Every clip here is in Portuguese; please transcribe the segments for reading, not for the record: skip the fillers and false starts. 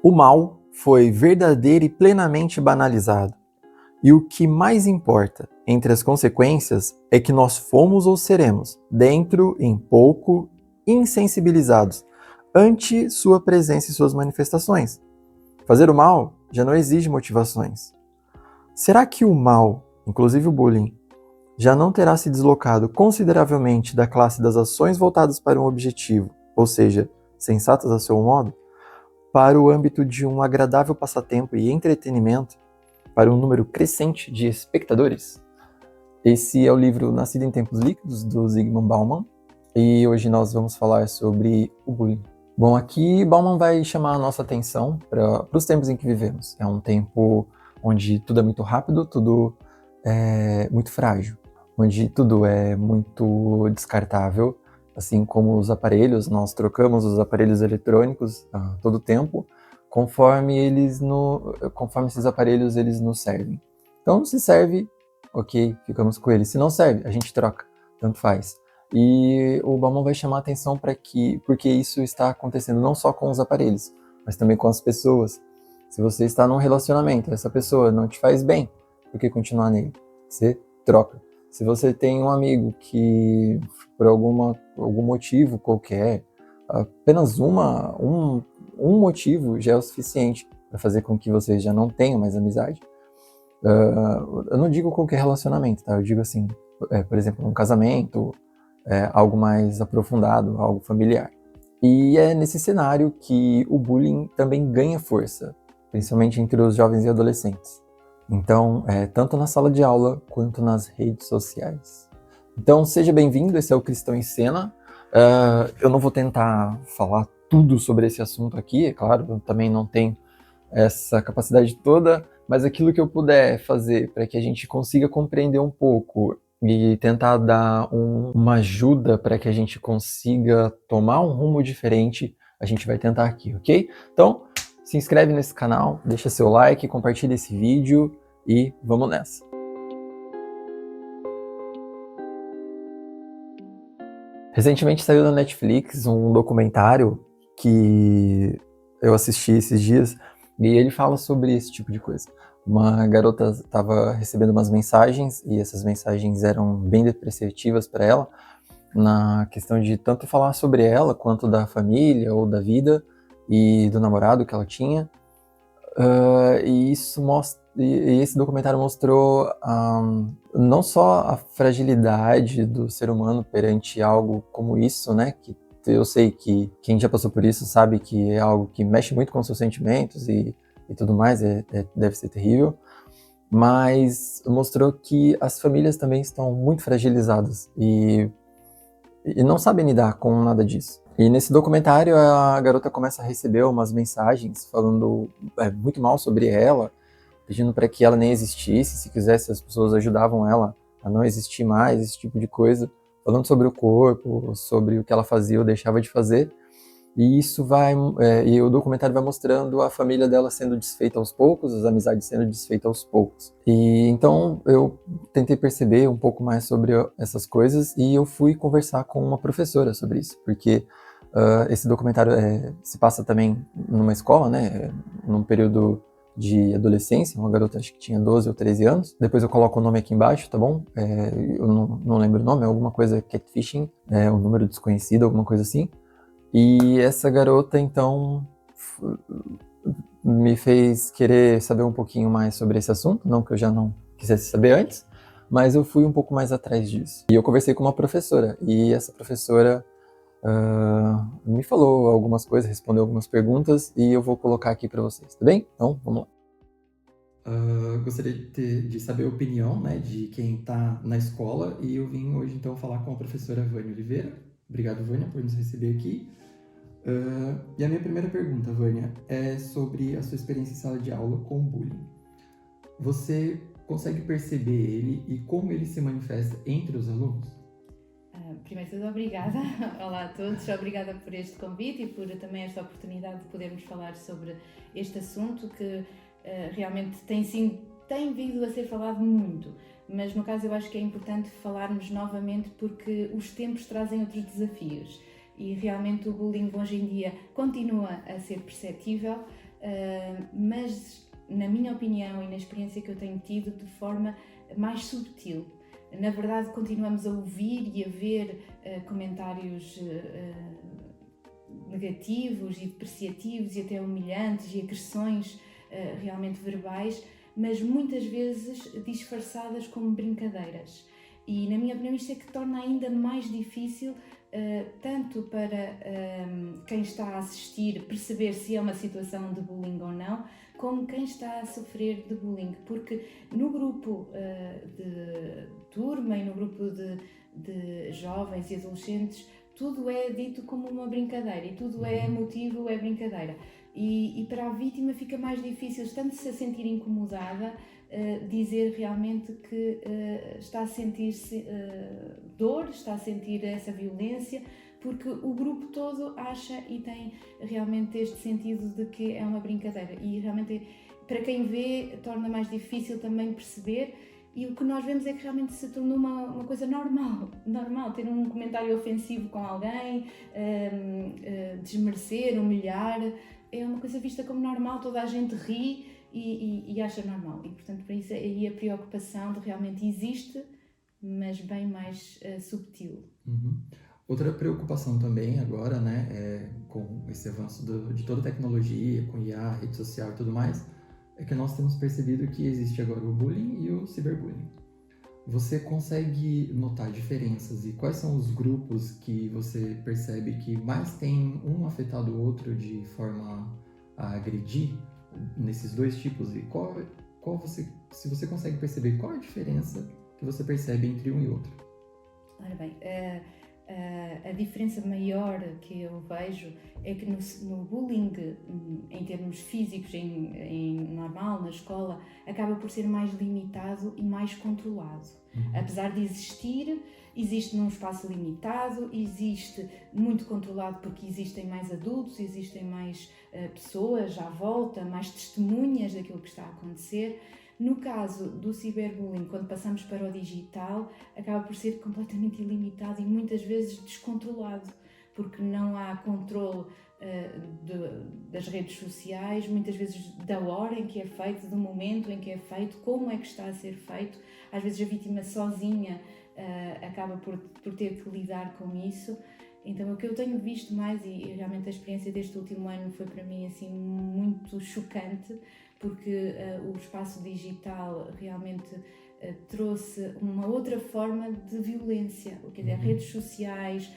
O mal foi verdadeiro e plenamente banalizado. E o que mais importa entre as consequências é que nós fomos ou seremos, dentro em pouco, insensibilizados ante sua presença e suas manifestações. Fazer o mal já não exige motivações. Será que o mal, inclusive o bullying, já não terá se deslocado consideravelmente da classe das ações voltadas para um objetivo, ou seja, sensatas a seu modo, para o âmbito de um agradável passatempo e entretenimento para um número crescente de espectadores? Esse é o livro Nascido em Tempos Líquidos, do Zygmunt Bauman, e hoje nós vamos falar sobre o bullying. Bom, aqui Bauman vai chamar a nossa atenção para os tempos em que vivemos. É um tempo onde tudo é muito rápido, tudo é muito frágil, onde tudo é muito descartável, assim como os aparelhos, nós trocamos os aparelhos eletrônicos a todo tempo, conforme esses aparelhos eles nos servem. Então, se serve, ok, ficamos com ele. Se não serve, a gente troca, tanto faz. E o Bauman vai chamar a atenção porque isso está acontecendo não só com os aparelhos, mas também com as pessoas. Se você está num relacionamento, essa pessoa não te faz bem, por que continuar nele? Você troca. Se você tem um amigo que, por algum motivo qualquer, apenas um motivo já é o suficiente para fazer com que você já não tenha mais amizade. Eu não digo qualquer relacionamento, tá? Eu digo assim, por exemplo, um casamento, algo mais aprofundado, algo familiar. E é nesse cenário que o bullying também ganha força, principalmente entre os jovens e adolescentes. Então, tanto na sala de aula quanto nas redes sociais. Então, seja bem-vindo, esse é o Cristão em Cena. Eu não vou tentar falar tudo sobre esse assunto aqui, é claro, eu também não tenho essa capacidade toda, mas aquilo que eu puder fazer para que a gente consiga compreender um pouco e tentar dar uma ajuda para que a gente consiga tomar um rumo diferente, a gente vai tentar aqui, ok? Então, se inscreve nesse canal, deixa seu like, compartilha esse vídeo e vamos nessa. Recentemente saiu na Netflix um documentário que eu assisti esses dias e ele fala sobre esse tipo de coisa. Uma garota estava recebendo umas mensagens e essas mensagens eram bem depreciativas para ela, na questão de tanto falar sobre ela quanto da família ou da vida e do namorado que ela tinha. E esse documentário mostrou não só a fragilidade do ser humano perante algo como isso, né? Que eu sei que quem já passou por isso sabe que é algo que mexe muito com os seus sentimentos e tudo mais, deve ser terrível. Mas mostrou que as famílias também estão muito fragilizadas e não sabem lidar com nada disso. E nesse documentário a garota começa a receber umas mensagens falando muito mal sobre ela, pedindo para que ela nem existisse, se quisesse as pessoas ajudavam ela a não existir mais, esse tipo de coisa, falando sobre o corpo, sobre o que ela fazia ou deixava de fazer. E e o documentário vai mostrando a família dela sendo desfeita aos poucos, as amizades sendo desfeitas aos poucos. E então eu tentei perceber um pouco mais sobre essas coisas e eu fui conversar com uma professora sobre isso, porque esse documentário se passa também numa escola, né, num período de adolescência, uma garota acho que tinha 12 ou 13 anos. Depois eu coloco o nome aqui embaixo, tá bom? Eu não lembro o nome, é alguma coisa catfishing, um número desconhecido, alguma coisa assim. E essa garota, então, me fez querer saber um pouquinho mais sobre esse assunto, não que eu já não quisesse saber antes, mas eu fui um pouco mais atrás disso. E eu conversei com uma professora, e essa professora me falou algumas coisas, respondeu algumas perguntas, e eu vou colocar aqui para vocês, tá bem? Então, vamos lá. Gostaria de saber a opinião, né, de quem está na escola, e eu vim hoje, então, falar com a professora Vânia Oliveira. Obrigado, Vânia, por nos receber aqui. E a minha primeira pergunta, Vânia, é sobre a sua experiência em sala de aula com o bullying. Você consegue perceber ele e como ele se manifesta entre os alunos? Primeiro de tudo, obrigada. Olá a todos, obrigada por este convite e por também esta oportunidade de podermos falar sobre este assunto que realmente tem vindo a ser falado muito, mas no caso eu acho que é importante falarmos novamente porque os tempos trazem outros desafios e realmente o bullying hoje em dia continua a ser perceptível, mas na minha opinião e na experiência que eu tenho tido, de forma mais subtil. Na verdade, continuamos a ouvir e a ver comentários negativos e depreciativos e até humilhantes e agressões realmente verbais, mas muitas vezes disfarçadas como brincadeiras. E na minha opinião isto é que torna ainda mais difícil tanto para quem está a assistir perceber se é uma situação de bullying ou não, como quem está a sofrer de bullying, porque no grupo de turma e no grupo de jovens e adolescentes tudo é dito como uma brincadeira e tudo é motivo, é brincadeira. E para a vítima fica mais difícil, estando-se a sentir incomodada, dizer realmente que está a sentir-se dor, está a sentir essa violência, porque o grupo todo acha e tem realmente este sentido de que é uma brincadeira. E realmente, para quem vê, torna mais difícil também perceber. E o que nós vemos é que realmente se tornou uma coisa normal, ter um comentário ofensivo com alguém, desmerecer, humilhar, é uma coisa vista como normal, toda a gente ri e acha normal. E portanto, para isso aí a preocupação de realmente existe, mas bem mais subtil. Outra preocupação também agora, né, com esse avanço de toda a tecnologia, com IA, rede social e tudo mais, é que nós temos percebido que existe agora o bullying e o ciberbullying. Você consegue notar diferenças e quais são os grupos que você percebe que mais tem um afetado o outro de forma a agredir nesses dois tipos? E se você consegue perceber qual a diferença que você percebe entre um e outro? Ora bem, a diferença maior que eu vejo é que no bullying, em termos físicos, em normal, na escola, acaba por ser mais limitado e mais controlado. Apesar de existir, existe num espaço limitado, existe muito controlado porque existem mais adultos, existem mais pessoas à volta, mais testemunhas daquilo que está a acontecer. No caso do ciberbullying, quando passamos para o digital, acaba por ser completamente ilimitado e muitas vezes descontrolado, porque não há controle das redes sociais, muitas vezes da hora em que é feito, do momento em que é feito, como é que está a ser feito. Às vezes a vítima sozinha acaba por ter que lidar com isso. Então o que eu tenho visto mais, e realmente a experiência deste último ano foi para mim assim muito chocante, porque o espaço digital realmente trouxe uma outra forma de violência, quer dizer, redes sociais,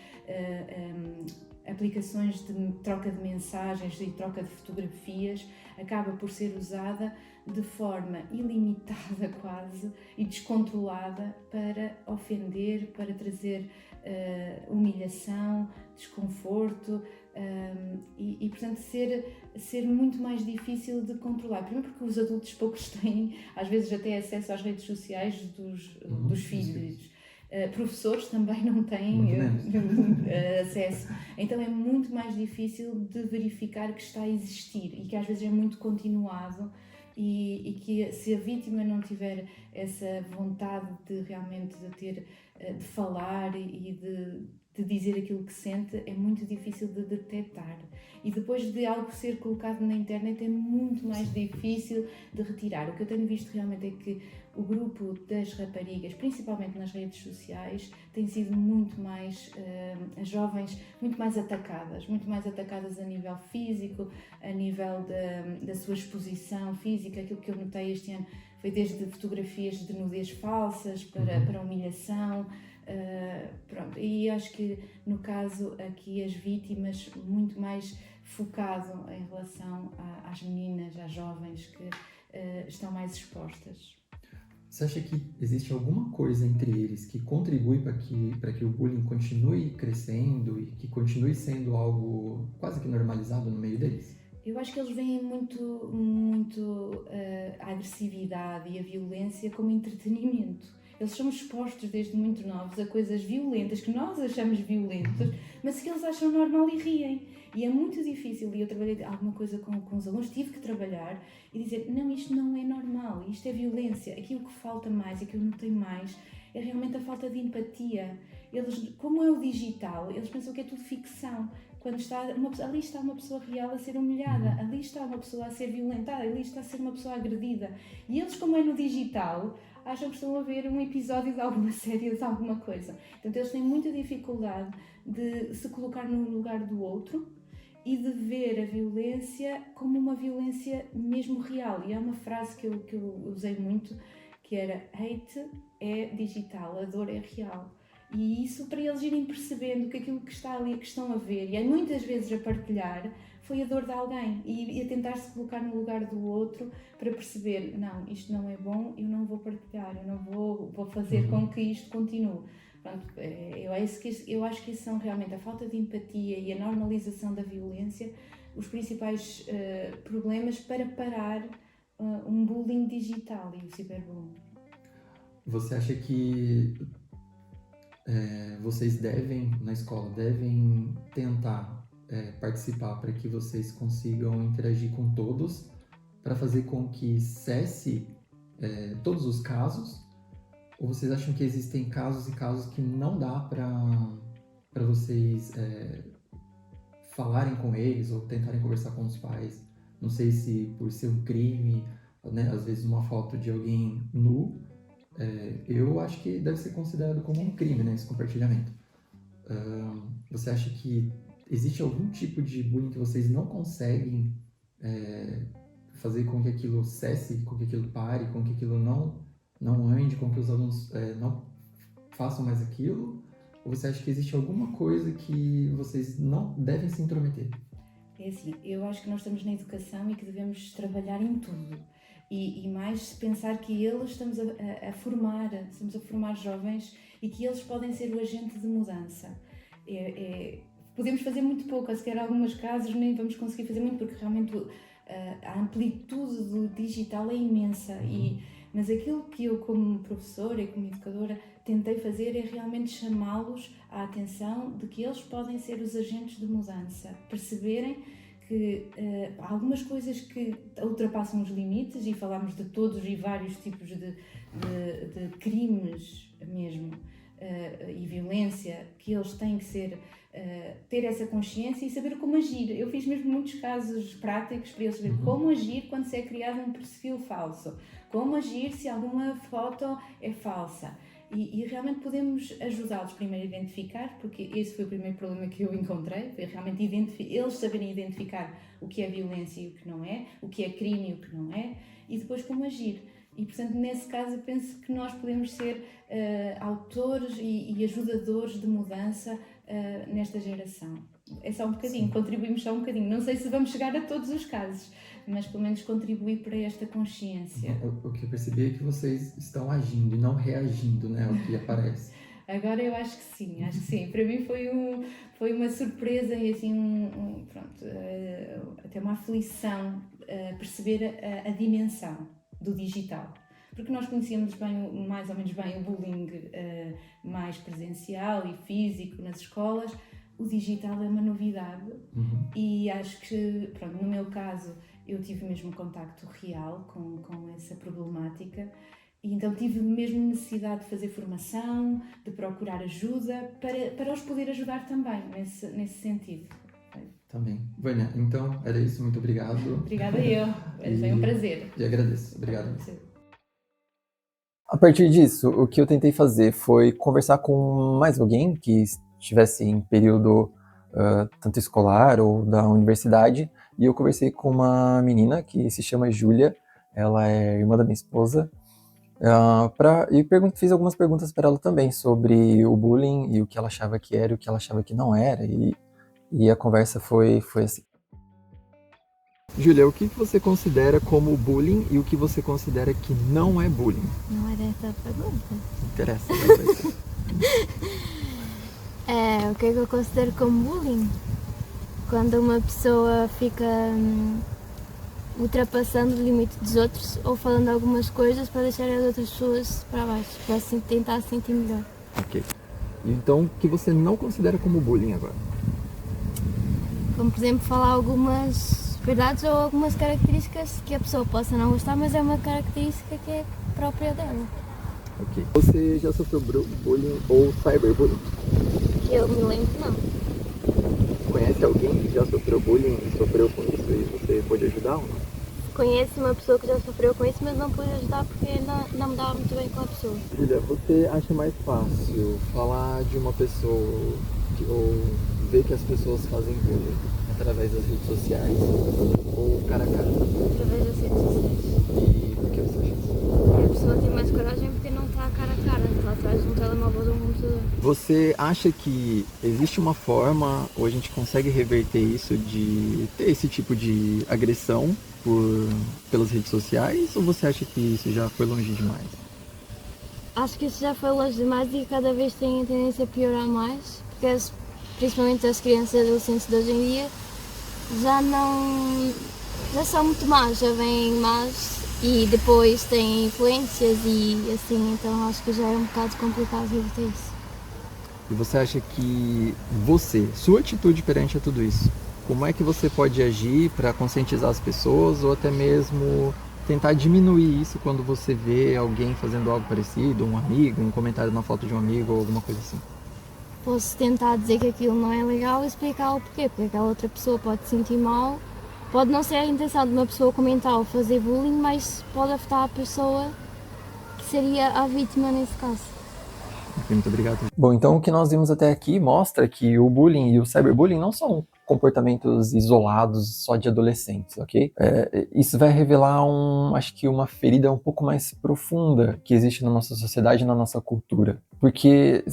aplicações de troca de mensagens e troca de fotografias, acaba por ser usada de forma ilimitada quase e descontrolada para ofender, para trazer humilhação, desconforto e portanto ser muito mais difícil de controlar. Primeiro porque os adultos poucos têm, às vezes até acesso às redes sociais dos filhos. Professores também não têm acesso. Então é muito mais difícil de verificar que está a existir e que às vezes é muito continuado e que se a vítima não tiver essa vontade de realmente de falar e de dizer aquilo que sente, é muito difícil de detectar. E depois de algo ser colocado na internet é muito mais difícil de retirar. O que eu tenho visto realmente é que o grupo das raparigas, principalmente nas redes sociais, tem sido muito mais, as jovens, muito mais atacadas a nível físico, a nível da sua exposição física. Aquilo que eu notei este ano foi desde fotografias de nudez falsas para humilhação. Pronto. E acho que no caso aqui as vítimas muito mais focado em relação às meninas, às jovens que estão mais expostas. Você acha que existe alguma coisa entre eles que contribui para que o bullying continue crescendo e que continue sendo algo quase que normalizado no meio deles? Eu acho que eles veem muito a agressividade e a violência como entretenimento. Eles são expostos desde muito novos a coisas violentas que nós achamos violentas, mas que eles acham normal e riem. E é muito difícil, e eu trabalhei alguma coisa com os alunos, tive que trabalhar e dizer, não, isto não é normal, isto é violência. Aquilo que falta mais e que eu notei mais é realmente a falta de empatia. Eles, como é o digital, eles pensam que é tudo ficção, quando ali está uma pessoa real a ser humilhada, ali está uma pessoa a ser violentada, ali está a ser uma pessoa agredida. E eles, como é no digital, acham que estão a ver um episódio de alguma série, de alguma coisa. Portanto, eles têm muita dificuldade de se colocar no lugar do outro e de ver a violência como uma violência mesmo real. E há uma frase que eu usei muito, que era: hate é digital, a dor é real. E isso, para eles irem percebendo que aquilo que está ali, que estão a ver, e muitas vezes a partilhar, foi a dor de alguém, e a tentar se colocar no lugar do outro para perceber: não, isto não é bom, eu não vou partilhar, eu não vou fazer com que isto continue. Pronto, eu acho que isso são realmente a falta de empatia e a normalização da violência os principais problemas para parar um bullying digital e o ciberbullying. Você acha que vocês devem, na escola, devem tentar participar para que vocês consigam interagir com todos, para fazer com que cesse todos os casos? Ou vocês acham que existem casos e casos que não dá para vocês falarem com eles ou tentarem conversar com os pais? Não sei se por ser um crime, né, às vezes uma foto de alguém nu, eu acho que deve ser considerado como um crime, né, esse compartilhamento. Você acha que existe algum tipo de bullying que vocês não conseguem fazer com que aquilo cesse, com que aquilo pare, com que aquilo não ande, com que os alunos não façam mais aquilo? Ou você acha que existe alguma coisa que vocês não devem se intrometer? É assim, eu acho que nós estamos na educação e que devemos trabalhar em tudo. E mais pensar que estamos a formar jovens e que eles podem ser o agente de mudança. Podemos fazer muito pouco, se calhar alguns casos nem vamos conseguir fazer muito, porque realmente a amplitude do digital é imensa. Mas aquilo que eu, como professora e como educadora, tentei fazer é realmente chamá-los à atenção de que eles podem ser os agentes de mudança, perceberem que há algumas coisas que ultrapassam os limites, e falámos de todos e vários tipos de crimes mesmo, e violência, que eles têm que ter essa consciência e saber como agir. Eu fiz mesmo muitos casos práticos para eles saber como agir quando se é criado um perfil falso, como agir se alguma foto é falsa. E realmente podemos ajudá-los primeiro a identificar, porque esse foi o primeiro problema que eu encontrei, foi realmente eles saberem identificar o que é violência e o que não é, o que é crime e o que não é, e depois como agir. E, portanto, nesse caso, eu penso que nós podemos ser autores e ajudadores de mudança nesta geração. É só um bocadinho, contribuímos só um bocadinho. Não sei se vamos chegar a todos os casos, mas pelo menos contribuir para esta consciência. O que eu percebi é que vocês estão agindo e não reagindo, né, ao que aparece. Agora eu acho que sim. Para mim foi uma surpresa e assim, até uma aflição perceber a dimensão do digital. Porque nós conhecíamos mais ou menos bem o bullying mais presencial e físico nas escolas. O digital é uma novidade e acho que, no meu caso, eu tive mesmo contacto real com essa problemática. E então tive mesmo necessidade de fazer formação, de procurar ajuda, para os poder ajudar também nesse sentido. Também. Vânia, então era isso, muito obrigado. Obrigada eu, foi um prazer. E agradeço, obrigado. A partir disso, o que eu tentei fazer foi conversar com mais alguém que estivesse em período tanto escolar ou da universidade, e eu conversei com uma menina que se chama Júlia, ela é irmã da minha esposa, fiz algumas perguntas para ela também sobre o bullying e o que ela achava que era e o que ela achava que não era, e a conversa foi assim. Júlia, o que você considera como bullying e o que você considera que não é bullying? Não era essa a pergunta? Interessa. O que é que eu considero como bullying? Quando uma pessoa fica ultrapassando o limite dos outros ou falando algumas coisas para deixar as outras pessoas para baixo, para assim tentar se sentir melhor. Ok. Então, o que você não considera como bullying agora? Como, por exemplo, falar algumas verdades ou algumas características que a pessoa possa não gostar, mas é uma característica que é própria dela. Ok. Você já sofreu bullying ou cyberbullying? Eu me lembro, não. Conhece conhece alguém que já sofreu bullying e sofreu com isso e você pode ajudar ou não? Conheço uma pessoa que já sofreu com isso, mas não pude ajudar porque não me dava muito bem com a pessoa. Julia, você acha mais fácil falar de uma pessoa ou ver que as pessoas fazem bullying através das redes sociais ou cara a cara? Através das redes sociais. E por que você acha isso? Porque a pessoa tem mais coragem porque não está cara a cara, está atrás de um telemóvel ou de um computador. Você acha que existe uma forma, ou a gente consegue reverter isso, de ter esse tipo de agressão pelas redes sociais, ou você acha que isso já foi longe demais? Acho que isso já foi longe demais e cada vez tem a tendência a piorar mais, porque principalmente as crianças e adolescentes de hoje em dia já são muito más, já vêm más e depois têm influências e assim, então acho que já é um bocado complicado reverter isso. E você acha que sua atitude perante a tudo isso, como é que você pode agir para conscientizar as pessoas ou até mesmo tentar diminuir isso quando você vê alguém fazendo algo parecido, um amigo, um comentário na foto de um amigo ou alguma coisa assim? Posso tentar dizer que aquilo não é legal e explicar o porquê, porque aquela outra pessoa pode se sentir mal, pode não ser a intenção de uma pessoa comentar ou fazer bullying, mas pode afetar a pessoa que seria a vítima nesse caso. Muito obrigado. Bom, então o que nós vimos até aqui mostra que o bullying e o cyberbullying não são comportamentos isolados só de adolescentes, ok? Isso vai revelar acho que uma ferida um pouco mais profunda que existe na nossa sociedade e na nossa cultura. Porque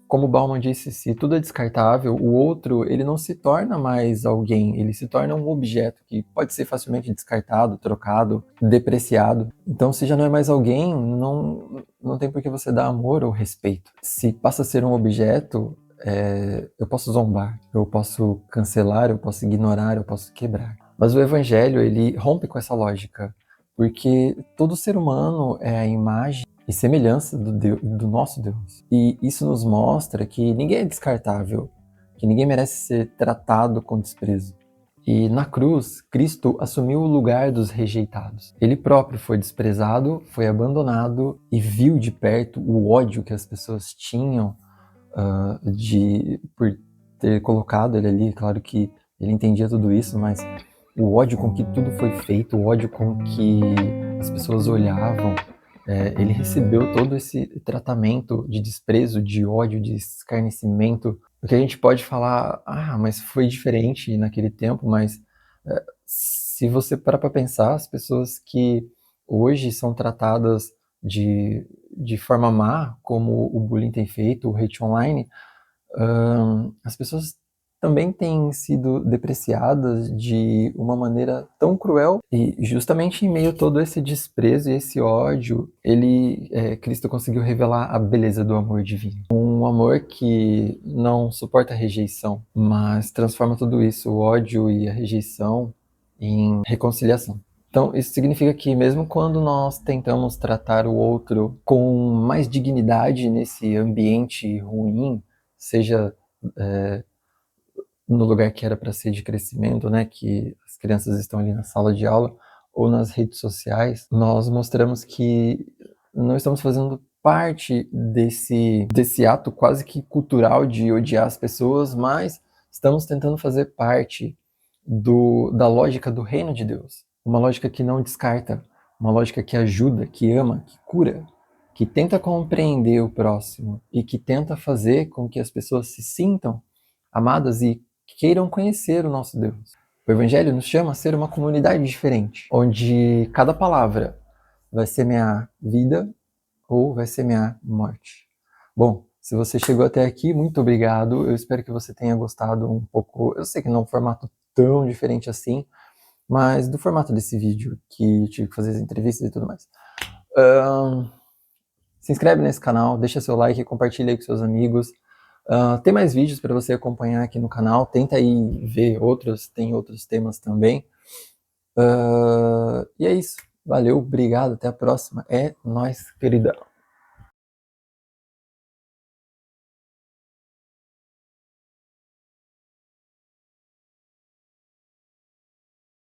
como Bauman disse, se tudo é descartável, o outro, ele não se torna mais alguém, ele se torna um objeto que pode ser facilmente descartado, trocado, depreciado. Então, se já não é mais alguém, não tem por que você dar amor ou respeito. Se passa a ser um objeto, eu posso zombar, eu posso cancelar, eu posso ignorar, eu posso quebrar. Mas o Evangelho, ele rompe com essa lógica, porque todo ser humano é a imagem e semelhança do nosso Deus. E isso nos mostra que ninguém é descartável, que ninguém merece ser tratado com desprezo. E na cruz, Cristo assumiu o lugar dos rejeitados. Ele próprio foi desprezado, foi abandonado e viu de perto o ódio que as pessoas tinham por ter colocado ele ali. Claro que ele entendia tudo isso, mas o ódio com que tudo foi feito, o ódio com que as pessoas olhavam, ele recebeu todo esse tratamento de desprezo, de ódio, de escarnecimento. O que a gente pode falar, mas foi diferente naquele tempo, mas se você parar para pensar, as pessoas que hoje são tratadas de forma má, como o bullying tem feito, o hate online, as pessoas também têm sido depreciadas de uma maneira tão cruel, e justamente em meio a todo esse desprezo e esse ódio, Cristo conseguiu revelar a beleza do amor divino. Um amor que não suporta a rejeição, mas transforma tudo isso, o ódio e a rejeição, em reconciliação. Então, isso significa que mesmo quando nós tentamos tratar o outro com mais dignidade nesse ambiente ruim, seja no lugar que era para ser de crescimento, né, que as crianças estão ali na sala de aula, ou nas redes sociais, nós mostramos que não estamos fazendo parte desse ato quase que cultural de odiar as pessoas, mas estamos tentando fazer parte da lógica do reino de Deus. Uma lógica que não descarta, uma lógica que ajuda, que ama, que cura, que tenta compreender o próximo e que tenta fazer com que as pessoas se sintam amadas e queiram conhecer o nosso Deus. O Evangelho nos chama a ser uma comunidade diferente, onde cada palavra vai semear vida ou vai semear morte. Bom, se você chegou até aqui, muito obrigado. Eu espero que você tenha gostado um pouco. Eu sei que não é um formato tão diferente assim, mas do formato desse vídeo, que eu tive que fazer as entrevistas e tudo mais. Se inscreve nesse canal, deixa seu like, compartilha aí com seus amigos. Tem mais vídeos para você acompanhar aqui no canal. Tenta aí ver tem outros temas também. E é isso. Valeu, obrigado, até a próxima. É nóis, queridão.